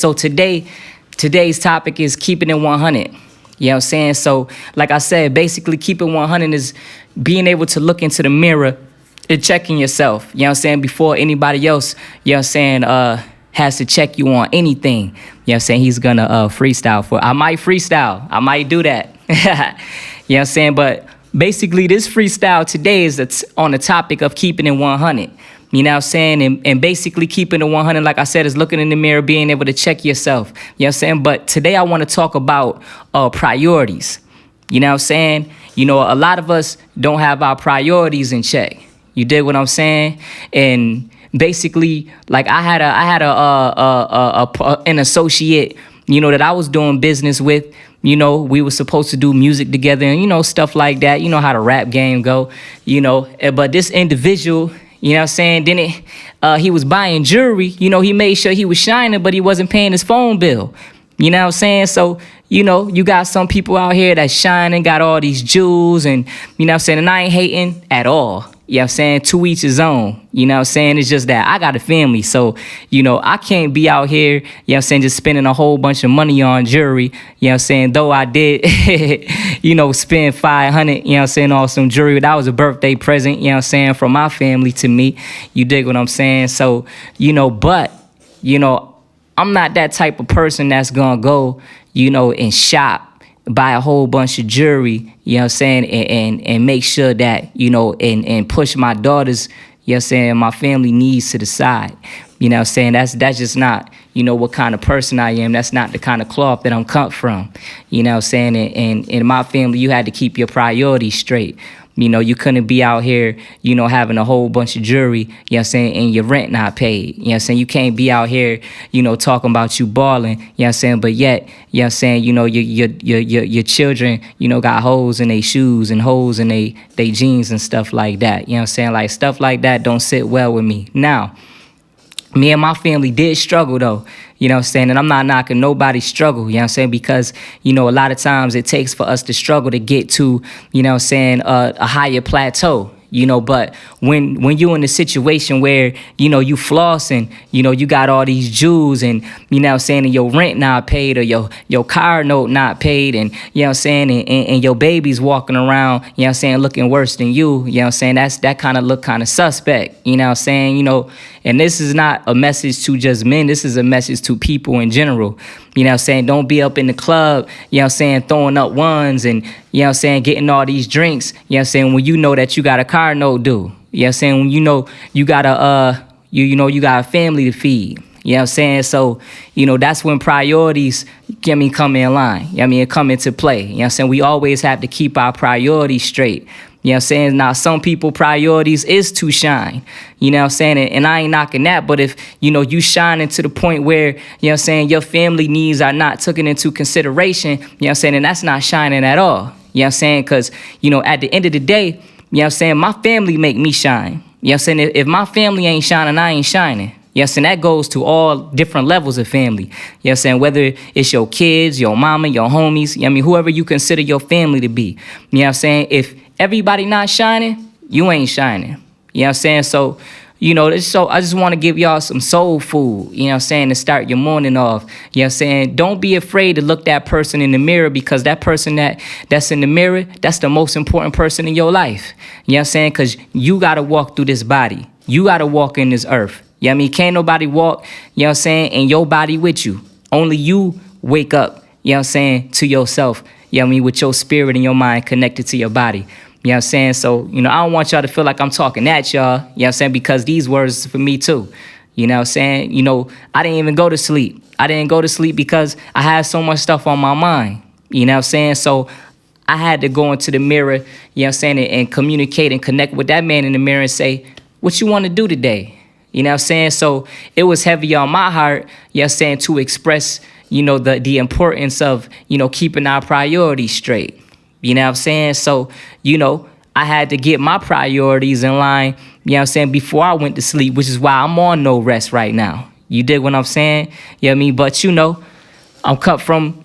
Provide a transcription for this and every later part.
So today's topic is keeping it 100. You know what I'm saying? So like I said, basically keeping 100 is being able to look into the mirror and checking yourself. You know what I'm saying? Before anybody else, you know what I'm saying, has to check you on anything. You know what I'm saying? He's gonna freestyle for. I might freestyle. I might do that. You know what I'm saying? But basically this freestyle today is on the topic of keeping it 100. You know what I'm saying? And basically keeping it 100, like I said, is looking in the mirror, being able to check yourself. You know what I'm saying? But today I want to talk about priorities. You know what I'm saying? You know, a lot of us don't have our priorities in check. You dig what I'm saying? And basically, like I had an associate, you know, that I was doing business with. You know, we were supposed to do music together and, you know, stuff like that. You know how the rap game go, you know. But this individual, you know what I'm saying, he was buying jewelry. You know, he made sure he was shining, but he wasn't paying his phone bill. You know what I'm saying? So, you know, you got some people out here that's shining, got all these jewels, and, you know what I'm saying, and I ain't hating at all. You know what I'm saying? To each his own. You know what I'm saying? It's just that I got a family. So, you know, I can't be out here, you know what I'm saying, just spending a whole bunch of money on jewelry. You know what I'm saying? Though I did, you know, spend $500, you know what I'm saying, on some jewelry. That was a birthday present, you know what I'm saying, from my family to me. You dig what I'm saying? So, you know, but, you know, I'm not that type of person that's going to go, you know, and shop, buy a whole bunch of jewelry, you know what I'm saying, and make sure that, you know, and push my daughters, you know what I'm saying, my family needs to the side. You know what I'm saying? That's just not, you know, what kind of person I am. That's not the kind of cloth that I'm cut from. You know what I'm saying? And in my family, you had to keep your priorities straight. You know, you couldn't be out here, you know, having a whole bunch of jewelry, you know what I'm saying, and your rent not paid. You know what I'm saying? You can't be out here, you know, talking about you balling, you know what I'm saying, but yet, you know what I'm saying, you know, your children, you know, got holes in their shoes and holes in they jeans and stuff like that. You know what I'm saying? Like, stuff like that don't sit well with me. Now, me and my family did struggle, though, you know what I'm saying? And I'm not knocking nobody's struggle, you know what I'm saying? Because, you know, a lot of times it takes for us to struggle to get to, you know what I'm saying, a higher plateau. You know, but when you're in a situation where, you know, you flossing, you know, you got all these jewels and, you know what I'm saying, and your rent not paid or your car note not paid and, you know what I'm saying, and your baby's walking around, you know what I'm saying, looking worse than you know what I'm saying, that kind of look kind of suspect, you know what I'm saying, you know, and this is not a message to just men, this is a message to people in general. You know what I'm saying? Don't be up in the club, you know what I'm saying, throwing up ones and, you know what I'm saying, getting all these drinks, you know what I'm saying, when you know that you got a car note due. You know what I'm saying? When you know you got you got a family to feed. You know what I'm saying? So, you know, that's when priorities, come in line. You know what I mean? Come into play. You know what I'm saying? We always have to keep our priorities straight. You know what I'm saying? Now, some people priorities is to shine. You know what I'm saying? And I ain't knocking that, but if, you know, you shining to the point where, you know what I'm saying, your family needs are not taken into consideration, you know what I'm saying, and that's not shining at all. You know what I'm saying? Because, you know, at the end of the day, you know what I'm saying, my family make me shine. You know what I'm saying? If my family ain't shining, I ain't shining. You know what I'm saying? That goes to all different levels of family. You know what I'm saying? Whether it's your kids, your mama, your homies, you know what I mean, whoever you consider your family to be. You know what I'm saying? If everybody not shining, you ain't shining. You know what I'm saying? So, you know, so I just want to give y'all some soul food, you know what I'm saying, to start your morning off. You know what I'm saying? Don't be afraid to look that person in the mirror, because that person that's in the mirror, that's the most important person in your life. You know what I'm saying? Because you got to walk through this body. You got to walk in this earth. You know what I mean? Can't nobody walk, you know what I'm saying, in your body with you. Only you wake up, you know what I'm saying, to yourself, you know what I mean, with your spirit and your mind connected to your body. You know what I'm saying? So, you know, I don't want y'all to feel like I'm talking at y'all, you know what I'm saying, because these words is for me too. You know what I'm saying? You know, I didn't even go to sleep. I didn't go to sleep because I had so much stuff on my mind. You know what I'm saying? So I had to go into the mirror, you know what I'm saying, and communicate and connect with that man in the mirror and say, what you want to do today? You know what I'm saying? So it was heavy on my heart, you know what I'm saying, to express, you know, the importance of, you know, keeping our priorities straight. You know what I'm saying? So, you know, I had to get my priorities in line, you know what I'm saying, before I went to sleep, which is why I'm on no rest right now. You dig what I'm saying? You know what I mean? But, you know, I'm cut from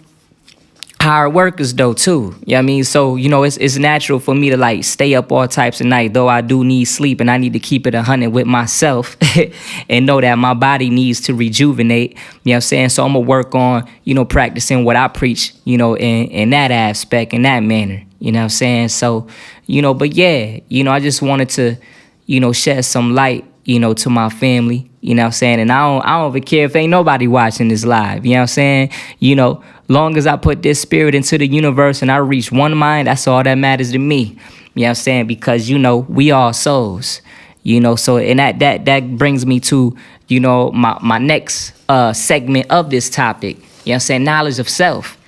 hard workers though too. You know what I mean? So, it's natural for me to like stay up all types of night, though I do need sleep and I need to keep it 100 with myself and know that my body needs to rejuvenate. You know what I'm saying? So I'm gonna work on, practicing what I preach, in that aspect, in that manner. You know what I'm saying? So, but yeah, I just wanted to, shed some light, to my family, you know what I'm saying? And I don't even care if ain't nobody watching this live, you know what I'm saying? Long as I put this spirit into the universe and I reach one mind, that's all that matters to me, you know what I'm saying? Because, we all souls, so, and that brings me to, my next segment of this topic, you know what I'm saying? Knowledge of self.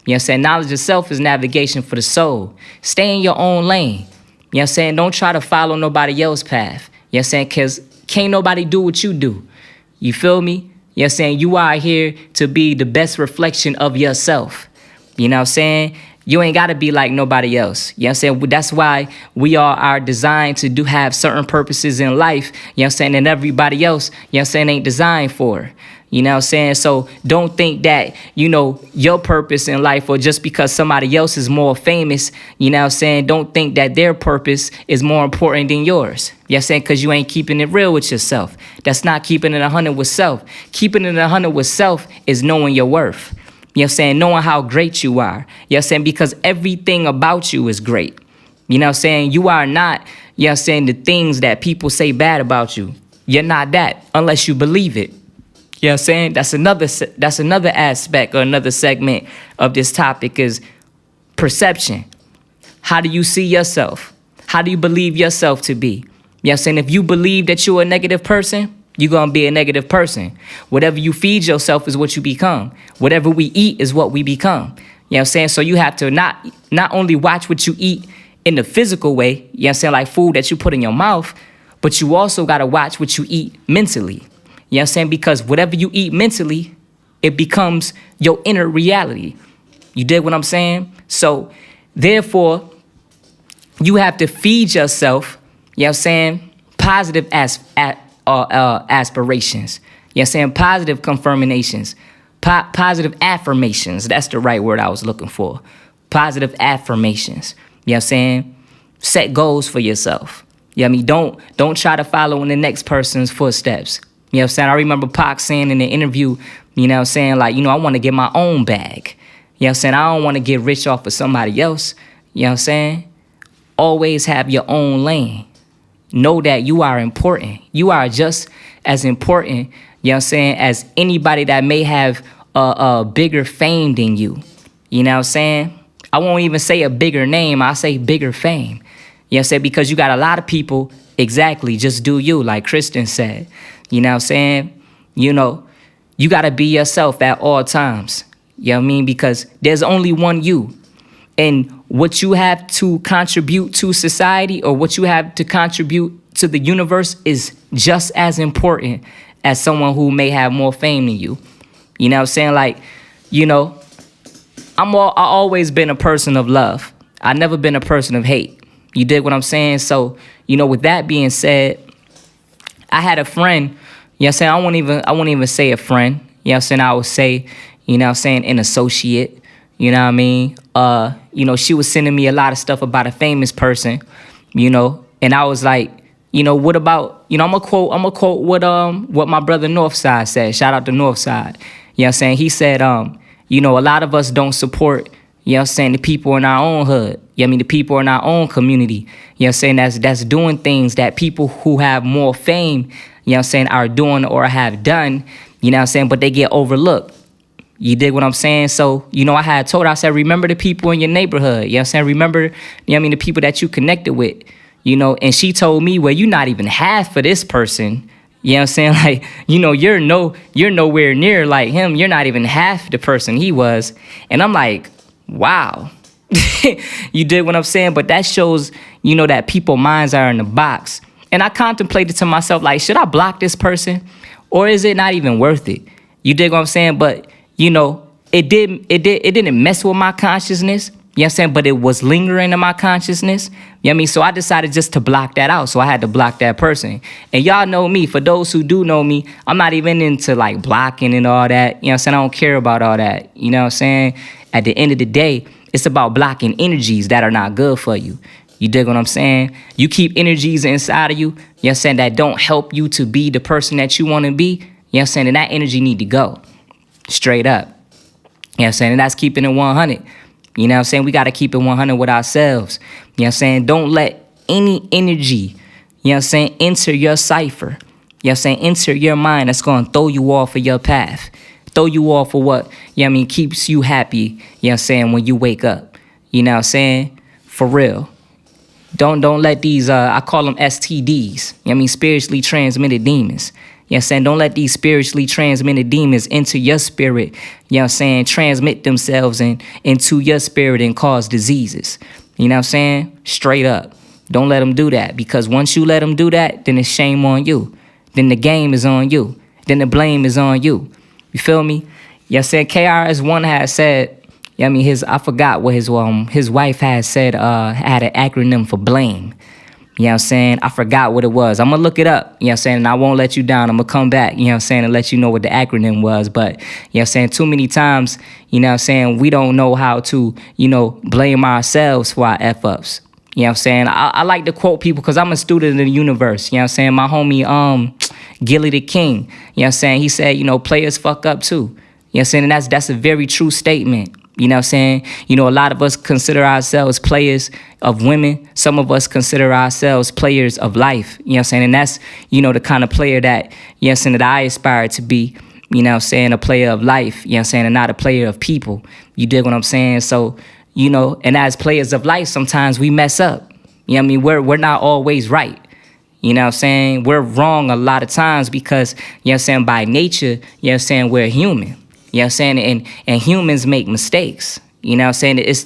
You know what I'm saying? Knowledge of self is navigation for the soul. Stay in your own lane. You know what I'm saying? Don't try to follow nobody else's path. You know what I'm saying? Because can't nobody do what you do. You feel me? You know what I'm saying? You are here to be the best reflection of yourself. You know what I'm saying? You ain't got to be like nobody else. You know what I'm saying? That's why we all are designed to have certain purposes in life. You know what I'm saying? And everybody else, you know what I'm saying, ain't designed for. You know what I'm saying? So don't think that, your purpose in life, or just because somebody else is more famous, you know what I'm saying, don't think that their purpose is more important than yours. You know what I'm saying? Because you ain't keeping it real with yourself. That's not keeping it 100 with self. Keeping it 100 with self is knowing your worth. You know what I'm saying? Knowing how great you are. You know what I'm saying? Because everything about you is great. You know what I'm saying? You are not, you know what I'm saying, the things that people say bad about you. You're not that unless you believe it. You know what I'm saying? That's another aspect or another segment of this topic is perception. How do you see yourself? How do you believe yourself to be? You know what I'm saying? If you believe that you're a negative person, you're going to be a negative person. Whatever you feed yourself is what you become. Whatever we eat is what we become. You know what I'm saying? So you have to not only watch what you eat in the physical way, you know what I'm saying, like food that you put in your mouth, but you also got to watch what you eat mentally. You know what I'm saying? Because whatever you eat mentally, it becomes your inner reality. You dig what I'm saying? So, therefore, you have to feed yourself, you know what I'm saying, positive aspirations. You know what I'm saying? Positive confirmations. Positive affirmations. That's the right word I was looking for. Positive affirmations. You know what I'm saying? Set goals for yourself. You know what I mean? Don't try to follow in the next person's footsteps. You know what I'm saying? I remember Pac saying in the interview, you know what I'm saying, like, I want to get my own bag. You know what I'm saying? I don't want to get rich off of somebody else. You know what I'm saying? Always have your own lane. Know that you are important. You are just as important, you know what I'm saying, as anybody that may have a bigger fame than you. You know what I'm saying? I won't even say a bigger name. I'll say bigger fame. You know what I'm saying? Because you got a lot of people, exactly, just do you, like Kristen said. You know what I'm saying? You got to be yourself at all times. You know what I mean? Because there's only one you. And what you have to contribute to society or what you have to contribute to the universe is just as important as someone who may have more fame than you. You know what I'm saying? Like, I always been a person of love. I never been a person of hate. You dig what I'm saying? So, with that being said, I had a friend, you know what I'm saying? I won't even say a friend, you know what I'm saying? I would say, you know what I'm saying, an associate, you know what I mean? She was sending me a lot of stuff about a famous person, and I was like, what about, I'm gonna quote what my brother Northside said. Shout out to Northside. You know what I'm saying? He said, a lot of us don't support, you know what I'm saying, the people in our own hood. You know what I mean? The people in our own community. You know what I'm saying? That's doing things that people who have more fame, you know what I'm saying, are doing or have done, you know what I'm saying, but they get overlooked. You dig what I'm saying? So, I had told her, I said, remember the people in your neighborhood. You know what I'm saying? Remember, you know what I mean, the people that you connected with, and she told me, well, you're not even half for this person. You know what I'm saying? Like, you're nowhere near like him. You're not even half the person he was. And I'm like, wow. You did what I'm saying? But that shows, that people's minds are in the box. And I contemplated to myself, like, should I block this person? Or is it not even worth it? You dig what I'm saying? But, it didn't mess with my consciousness. You know what I'm saying? But it was lingering in my consciousness. You know what I mean? So I decided just to block that out. So I had to block that person. And y'all know me. For those who do know me, I'm not even into like blocking and all that. You know what I'm saying? I don't care about all that. You know what I'm saying? at the end of the day, it's about blocking energies that are not good for you. You dig what I'm saying? You keep energies inside of you, you know what I'm saying, that don't help you to be the person that you want to be, you know what I'm saying, and that energy need to go. Straight up. You know what I'm saying? And that's keeping it 100. You know what I'm saying? We got to keep it 100 with ourselves. You know what I'm saying? Don't let any energy, you know what I'm saying, enter your cipher. You know what I'm saying? Enter your mind that's going to throw you off of your path. Throw you off of what, you know what I mean, keeps you happy, you know what I'm saying, when you wake up. You know what I'm saying? For real. Don't let these, I call them STDs, you know what I mean, spiritually transmitted demons. You know what I'm saying? Don't let these spiritually transmitted demons enter your spirit, you know what I'm saying, transmit themselves into your spirit and cause diseases. You know what I'm saying? Straight up. Don't let them do that, because once you let them do that, then it's shame on you. Then the game is on you. Then the blame is on you. You feel me? You know what I'm saying? KRS-One had said, you know what I mean, I forgot what his wife had said, had an acronym for blame. You know what I'm saying? I forgot what it was. I'm going to look it up, you know what I'm saying, and I won't let you down. I'm going to come back, you know what I'm saying, and let you know what the acronym was. But, you know what I'm saying, too many times, you know what I'm saying, we don't know how to, you know, blame ourselves for our F-ups. You know what I'm saying? I like to quote people because I'm a student of the universe. You know what I'm saying? My homie, Gilly the King, you know what I'm saying, he said, you know, players fuck up too. You know what I'm saying? And that's a very true statement. You know what I'm saying? You know, a lot of us consider ourselves players of women. Some of us consider ourselves players of life. You know what I'm saying? And that's, you know, the kind of player that, you know what I'm saying, that I aspire to be. You know what I'm saying? A player of life, you know what I'm saying, and not a player of people. You dig what I'm saying? So, you know, and as players of life, sometimes we mess up. You know what I mean? We're not always right. You know what I'm saying? We're wrong a lot of times because, you know what I'm saying, by nature, you know what I'm saying, we're human. You know what I'm saying? And humans make mistakes. You know what I'm saying? It's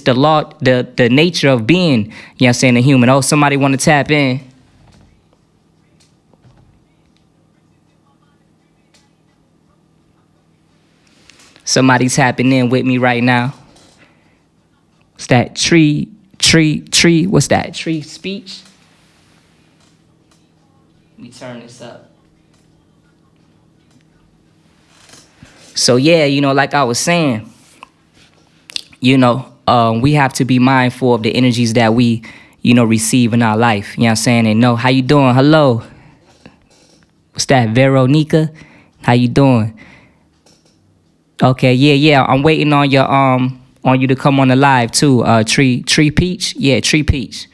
the law, the nature of being, you know what I'm saying, a human. Oh, somebody want to tap in. Somebody tapping in with me right now. What's that? Tree. What's that? Tree speech? Let me turn this up. So, yeah, you know, like I was saying, you know, we have to be mindful of the energies that we, you know, receive in our life. You know what I'm saying? And know, how you doing? Hello. What's that? Veronica? How you doing? Okay, yeah. I'm waiting on your on you to come on the live too. Tree Peach? Yeah, Tree Peach.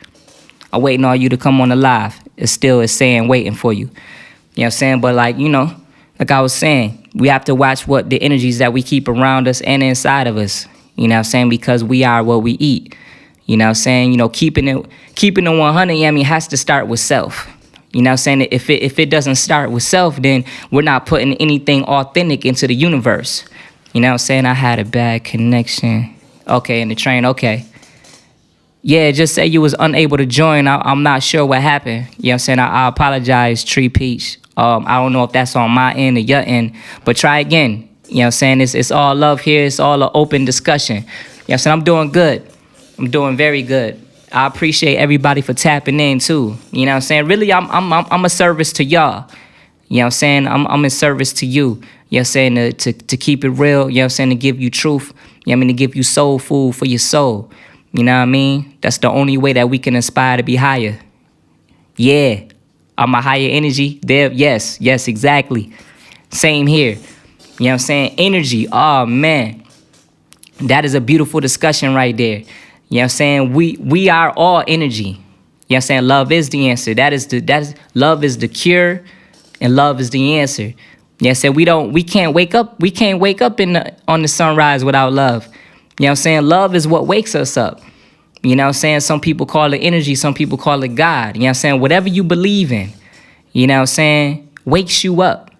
I'm waiting on you to come on the live. It's saying waiting for you. You know what I'm saying? But like, you know, like I was saying, we have to watch what the energies that we keep around us and inside of us. You know what I'm saying? Because we are what we eat. You know what I'm saying? You know, keeping it 100, you know what I mean, has to start with self. You know what I'm saying? If it doesn't start with self, then we're not putting anything authentic into the universe. You know what I'm saying? I had a bad connection. Okay, in the train, okay. Yeah, just say you was unable to join. I'm not sure what happened. You know what I'm saying? I apologize, Tree Peach. I don't know if that's on my end or your end, but try again. You know what I'm saying? It's all love here. It's all an open discussion. You know what I'm saying? I'm doing good. I'm doing very good. I appreciate everybody for tapping in too. You know what I'm saying? Really, I'm a service to y'all. You know what I'm saying? I'm in service to you. You know what I'm saying? To keep it real. You know what I'm saying? To give you truth. You know what I mean? To give you soul food for your soul. You know what I mean? That's the only way that we can aspire to be higher. Yeah. I'm a higher energy. There, yes, exactly. Same here. You know what I'm saying? Energy. Oh man. That is a beautiful discussion right there. You know what I'm saying? We are all energy. You know what I'm saying? Love is the answer. Love is the cure, and love is the answer. You know what I'm saying? We can't wake up on the sunrise without love. You know what I'm saying? Love is what wakes us up. You know what I'm saying? Some people call it energy, some people call it God. You know what I'm saying? Whatever you believe in, you know what I'm saying, wakes you up.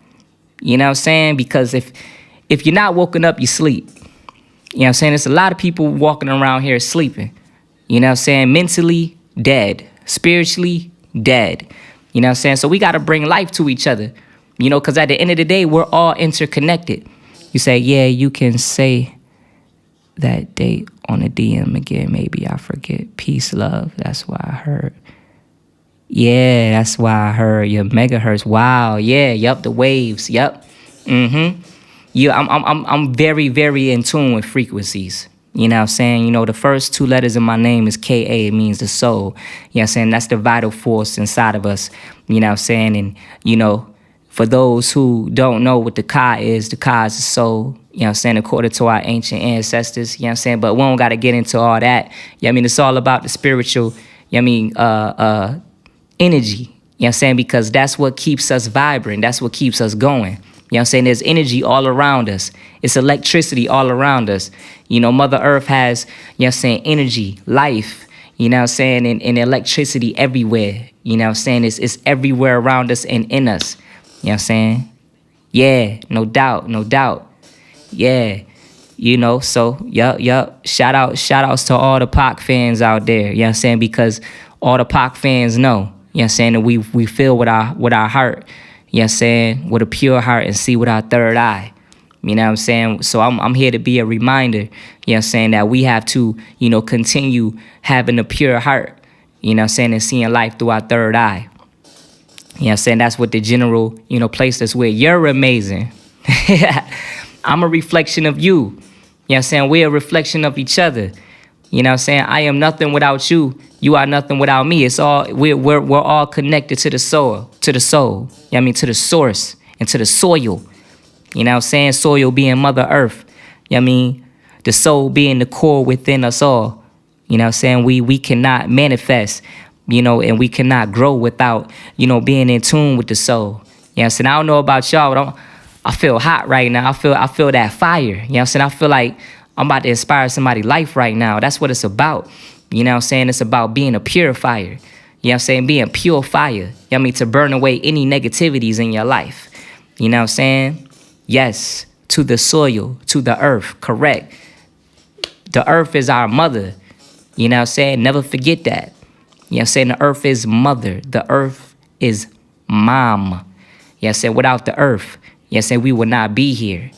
You know what I'm saying? Because if you're not woken up, you sleep. You know what I'm saying? There's a lot of people walking around here sleeping. You know what I'm saying? Mentally dead. Spiritually dead. You know what I'm saying? So we got to bring life to each other. You know, because at the end of the day, we're all interconnected. You say, yeah, you can say that date on the DM again. Maybe I forget. Peace, love. That's why I heard. Yeah, that's why I heard your megahertz. Wow. Yeah. Yup. The waves. Yup. Mm-hmm. I'm very, very in tune with frequencies. You know what I'm saying? You know, the first two letters in my name is K-A. It means the soul. You know what I'm saying? That's the vital force inside of us. You know what I'm saying? And, you know, for those who don't know what the Ka is the the soul. You know what I'm saying? According to our ancient ancestors. You know what I'm saying? But we don't got to get into all that. You know what I mean? It's all about the spiritual, you know what I mean, energy. You know what I'm saying? Because that's what keeps us vibrant. That's what keeps us going. You know what I'm saying? There's energy all around us. It's electricity all around us. You know, Mother Earth has, you know what I'm saying, energy, life, you know what I'm saying, and electricity everywhere. You know what I'm saying? It's everywhere around us and in us. You know what I'm saying? Yeah, no doubt, no doubt. Yeah. You know, so, yup. Shout outs to all the Pac fans out there. You know what I'm saying? Because all the Pac fans know, you know what I'm saying, that we feel with our heart. You know what I'm saying? With a pure heart and see with our third eye. You know what I'm saying? So I'm here to be a reminder, you know what I'm saying, that we have to, you know, continue having a pure heart, you know what I'm saying, and seeing life through our third eye. You know what I'm saying? That's what the general, you know, placed us with. You're amazing. I'm a reflection of you. You know what I'm saying? We're a reflection of each other. You know what I'm saying? I am nothing without you. You are nothing without me. It's all we're all connected to the soul. You know what I mean? To the source and to the soil. You know what I'm saying? Soil being Mother Earth. You know what I mean? The soul being the core within us all. You know what I'm saying? We cannot manifest, you know, and we cannot grow without, you know, being in tune with the soul. You know what I'm saying? I don't know about y'all, but I feel hot right now. I feel that fire. You know what I'm saying? I feel like I'm about to inspire somebody's life right now. That's what it's about. You know what I'm saying? It's about being a purifier. You know what I'm saying? Being pure fire. You know what I mean? To burn away any negativities in your life. You know what I'm saying? Yes. To the soil, to the earth. Correct. The earth is our mother. You know what I'm saying? Never forget that. You know what I'm saying? The earth is mother. The earth is mom. You know what I'm saying? Without the earth, you know what I'm saying, we would not be here.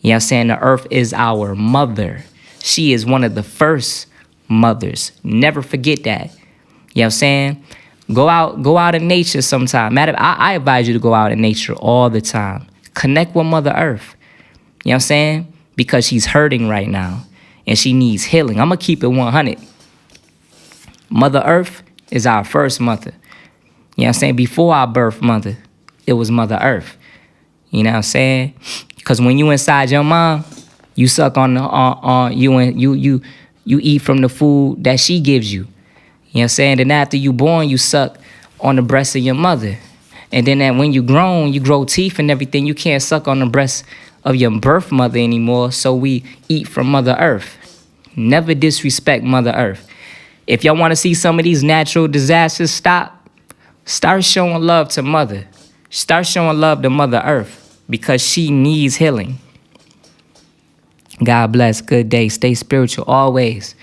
You know what I'm saying? The earth is our mother. She is one of the first mothers. Never forget that. You know what I'm saying? Go out in nature sometime. I advise you to go out in nature all the time. Connect with Mother Earth. You know what I'm saying? Because she's hurting right now. And she needs healing. I'm going to keep it 100. Mother Earth is our first mother. You know what I'm saying? Before our birth mother, it was Mother Earth. You know what I'm saying? Because when you inside your mom, you suck on you eat from the food that she gives you. You know what I'm saying? Then after you born, you suck on the breast of your mother. And then when you grown, you grow teeth and everything. You can't suck on the breast of your birth mother anymore. So we eat from Mother Earth. Never disrespect Mother Earth. If y'all want to see some of these natural disasters start showing love to Mother. Start showing love to Mother Earth. Because she needs healing. God bless. Good day. Stay spiritual always.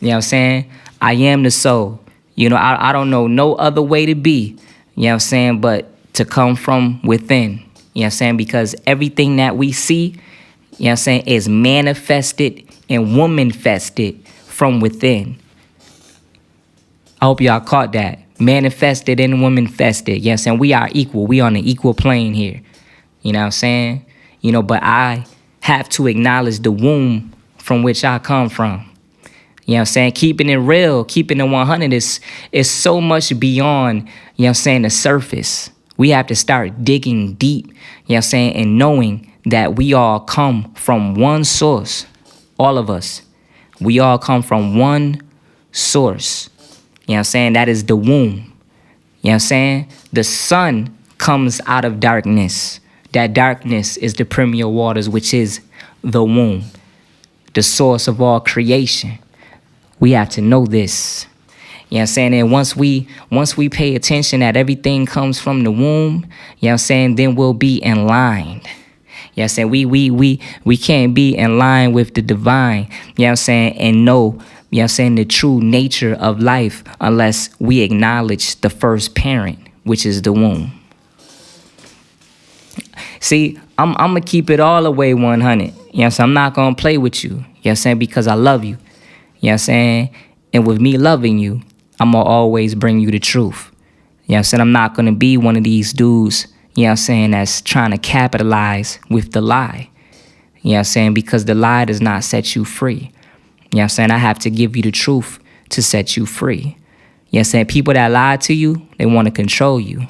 You know what I'm saying? I am the soul. You know, I don't know no other way to be. You know what I'm saying? But to come from within. You know what I'm saying? Because everything that we see, you know what I'm saying, is manifested and woman-fested from within. I hope y'all caught that. Manifested and woman-fested. You know what I'm saying? We are equal. We on an equal plane here. You know what I'm saying? You know, but I have to acknowledge the womb from which I come from. You know what I'm saying? Keeping it real, keeping it 100 is so much beyond, you know what I'm saying, the surface. We have to start digging deep, you know what I'm saying, and knowing that we all come from one source. All of us. We all come from one source. You know what I'm saying? That is the womb. You know what I'm saying? The sun comes out of darkness. That darkness is the premier waters, which is the womb, the source of all creation. We have to know this. You know what I'm saying? And once we pay attention that everything comes from the womb, you know what I'm saying, then we'll be in line. You know what I'm saying? We can't be in line with the divine, you know what I'm saying, and know, you know what I'm saying, the true nature of life unless we acknowledge the first parent, which is the womb. See, I'm going to keep it all the way 100. You know what I'm saying? I'm not going to play with you. You know what I'm saying? Because I love you. You know what I'm saying? And with me loving you, I'm going to always bring you the truth. You know what I'm saying? I'm not going to be one of these dudes, you know what I'm saying, that's trying to capitalize with the lie. You know what I'm saying? Because the lie does not set you free. You know what I'm saying? I have to give you the truth to set you free. You know what I'm saying? People that lie to you, they want to control you.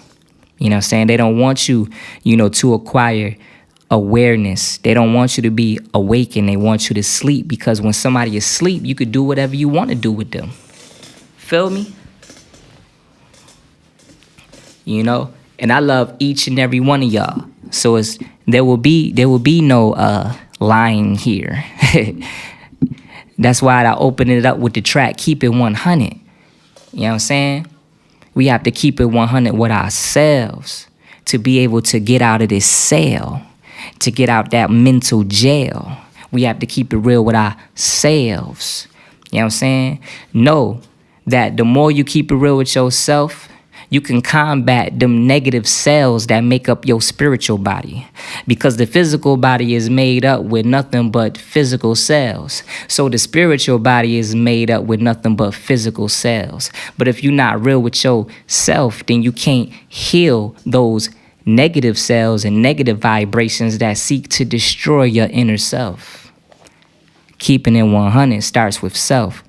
You know what I'm saying? They don't want you, to acquire awareness. They don't want you to be awakened. They want you to sleep, because when somebody is asleep, you could do whatever you want to do with them. Feel me? And I love each and every one of y'all. So there will be no lying here. That's why I open it up with the track, Keep It 100. You know what I'm saying? We have to keep it 100 with ourselves to be able to get out of this cell, to get out that mental jail. We have to keep it real with ourselves. You know what I'm saying? Know that the more you keep it real with yourself, you can combat them negative cells that make up your spiritual body, because the physical body is made up with nothing but physical cells. So the spiritual body is made up with nothing but physical cells. But if you're not real with yourself, then you can't heal those negative cells and negative vibrations that seek to destroy your inner self. Keeping it 100 starts with self.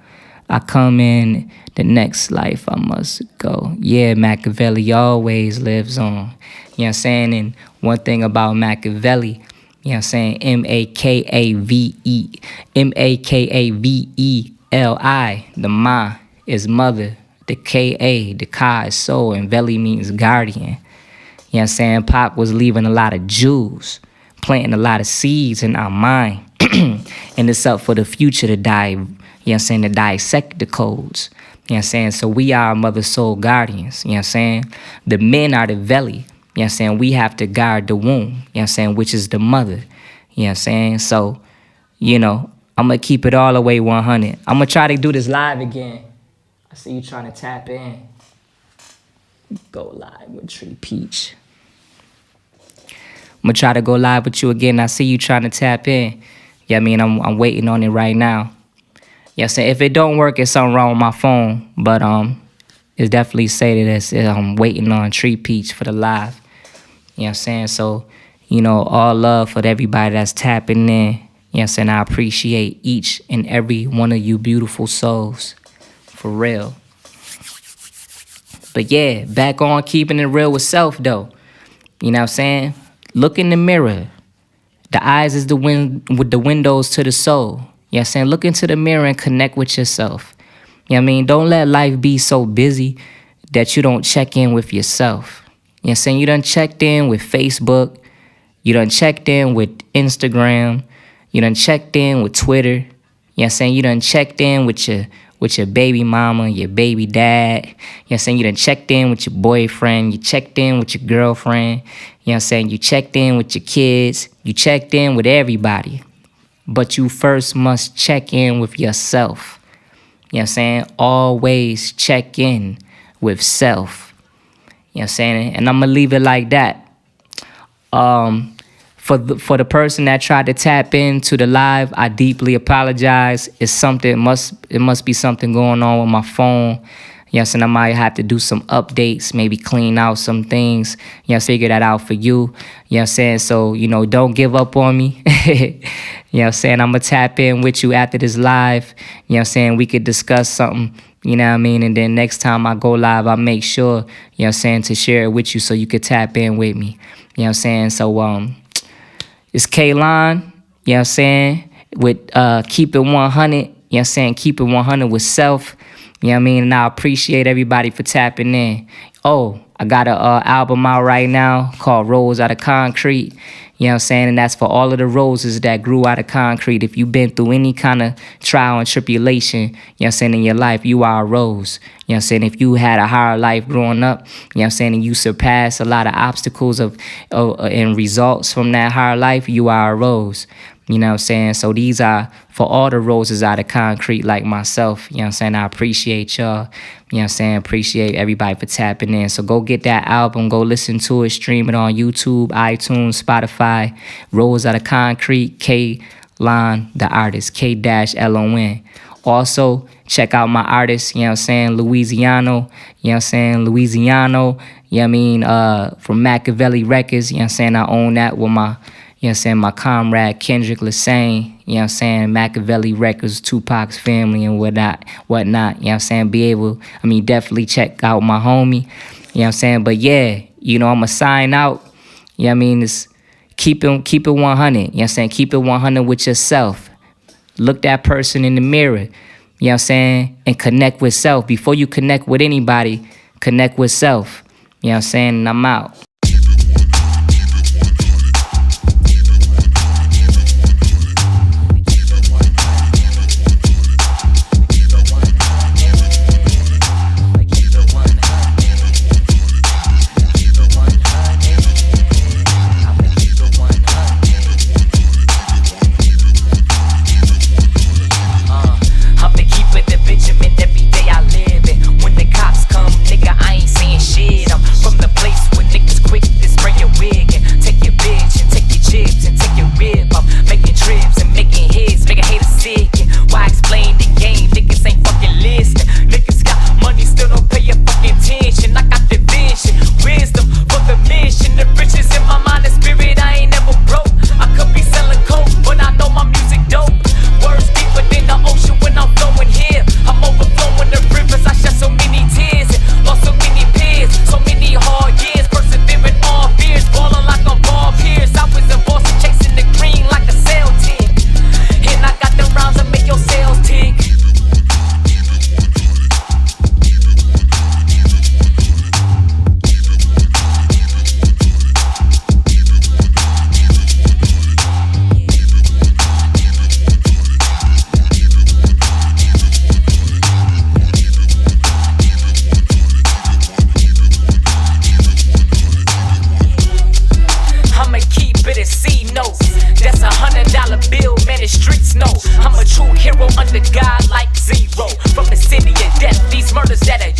I come in the next life, I must go. Yeah, Machiavelli always lives on. You know what I'm saying? And one thing about Machiavelli, you know what I'm saying? Makaveli. The Ma is mother. The Ka, the Ka is soul, and Veli means guardian. You know what I'm saying? Pac was leaving a lot of jewels, planting a lot of seeds in our mind. And it's up for the future to die. You know what I'm saying, to dissect the codes. You know what I'm saying? So we are our mother's soul guardians. You know what I'm saying? The men are the veli. You know what I'm saying? We have to guard the womb. You know what I'm saying? Which is the mother. You know what I'm saying? So, I'm going to keep it all the way 100. I'm going to try to do this live again. I see you trying to tap in. Go live with Tree Peach. I'm going to try to go live with you again. I see you trying to tap in. Yeah, I mean, I'm waiting on it right now. Yeah, so if it don't work, it's something wrong with my phone. But it's definitely stated as I'm waiting on Tree Peach for the live. You know what I'm saying? So, all love for everybody that's tapping in. You know what I'm saying? I appreciate each and every one of you beautiful souls. For real. But yeah, back on keeping it real with self, though. You know what I'm saying? Look in the mirror. The eyes is with the windows to the soul. You know what I'm saying? Look into the mirror and connect with yourself. You know what I mean? Don't let life be so busy that you don't check in with yourself. You know what I'm saying? You done checked in with Facebook. You done checked in with Instagram. You done checked in with Twitter. You know what I'm saying? You done checked in with your baby mama, your baby dad. You know what I'm saying? You done checked in with your boyfriend. You checked in with your girlfriend. You know what I'm saying? You checked in with your kids. You checked in with everybody. But you first must check in with yourself. You know what I'm saying? Always check in with self. You know what I'm saying? And I'm going to leave it like that. For the person that tried to tap into the live, I deeply apologize. It must be something going on with my phone. You know what I'm saying? I might have to do some updates, maybe clean out some things. You know, figure that out for you. You know what I'm saying? So, don't give up on me. You know what I'm saying? I'm going to tap in with you after this live. You know what I'm saying? We could discuss something. You know what I mean? And then next time I go live, I'll make sure, you know what I'm saying, to share it with you so you could tap in with me. You know what I'm saying? So, it's K-Lon, you know what I'm saying, with Keep It 100. You know what I'm saying? Keep It 100 with self. You know what I mean? And I appreciate everybody for tapping in. Oh, I got an album out right now called Rose Out of Concrete. You know what I'm saying? And that's for all of the roses that grew out of concrete. If you've been through any kind of trial and tribulation, you know what I'm saying, in your life, you are a rose. You know what I'm saying? If you had a hard life growing up, you know what I'm saying, and you surpassed a lot of obstacles and results from that hard life, you are a rose. You know what I'm saying? So these are for all the roses out of concrete like myself. You know what I'm saying? I appreciate y'all. You know what I'm saying? Appreciate everybody for tapping in. So go get that album. Go listen to it. Stream it on YouTube, iTunes, Spotify. Rose Out of Concrete. K-Lon, the artist. K-Lon. Also, check out my artist, you know what I'm saying, Louisiano. You know what I'm saying? Louisiano. You know what I mean? From Machiavelli Records. You know what I'm saying? I own that with my... You know what I'm saying? My comrade Kendrick Lassane, you know what I'm saying? Machiavelli Records, Tupac's family and whatnot. You know what I'm saying? Definitely check out my homie. You know what I'm saying? But yeah, you know, I'ma sign out. You know what I mean? It's keep it 100. You know what I'm saying? Keep it 100 with yourself. Look that person in the mirror. You know what I'm saying? And connect with self. Before you connect with anybody, connect with self. You know what I'm saying? And I'm out. That's $100 bill, man, the streets know I'm a true hero under God like zero. From the city of death, these murders that are